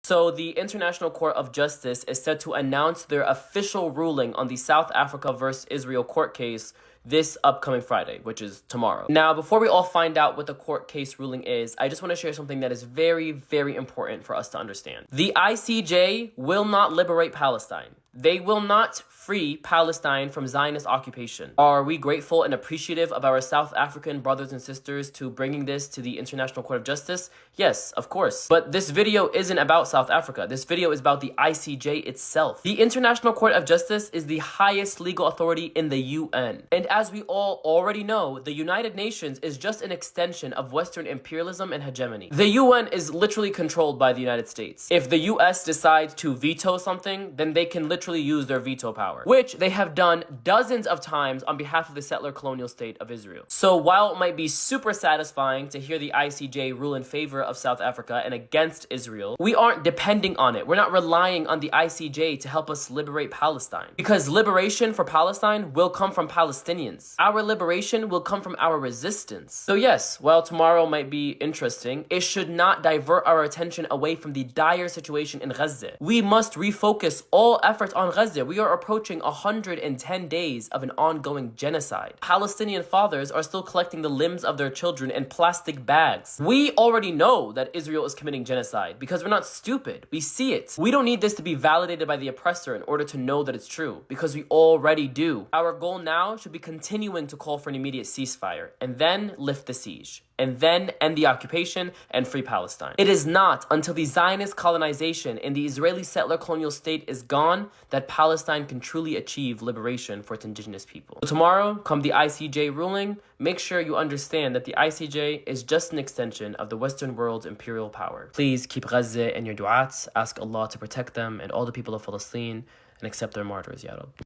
So the International Court of Justice is set to announce their official ruling on the South Africa versus Israel court case this upcoming Friday, which is tomorrow. Now, before we all find out what the court case ruling is, I just want to share something that is very, very important for us to understand. The ICJ will not liberate Palestine. They will not free Palestine from Zionist occupation. Are we grateful and appreciative of our South African brothers and sisters to bringing this to the International Court of Justice? Yes, of course. But this video isn't about South Africa. This video is about the ICJ itself. The International Court of Justice is the highest legal authority in the UN. And as we all already know, the United Nations is just an extension of Western imperialism and hegemony. The UN is literally controlled by the United States. If the US decides to veto something, then they can literally use their veto power, which they have done dozens of times on behalf of the settler colonial state of Israel. So while it might be super satisfying to hear the ICJ rule in favor of South Africa and against Israel, we aren't depending on it. We're not relying on the ICJ to help us liberate Palestine, because liberation for Palestine will come from Palestinians. Our liberation will come from our resistance. So yes, while tomorrow might be interesting, it should not divert our attention away from the dire situation in Gaza. We must refocus all efforts on Gaza. We are approaching 110 days of an ongoing genocide. Palestinian fathers are still collecting the limbs of their children in plastic bags. We already know that Israel is committing genocide because we're not stupid. We see it. We don't need this to be validated by the oppressor in order to know that it's true, because we already do. Our goal now should be continuing to call for an immediate ceasefire, and then lift the siege, and then end the occupation and free Palestine. It is not until the Zionist colonization in the Israeli settler colonial state is gone that Palestine can truly achieve liberation for its indigenous people. So tomorrow, come the ICJ ruling, make sure you understand that the ICJ is just an extension of the Western world's imperial power. Please keep Gaza in your du'ats, ask Allah to protect them and all the people of Palestine, and accept their martyrs, Ya Rab.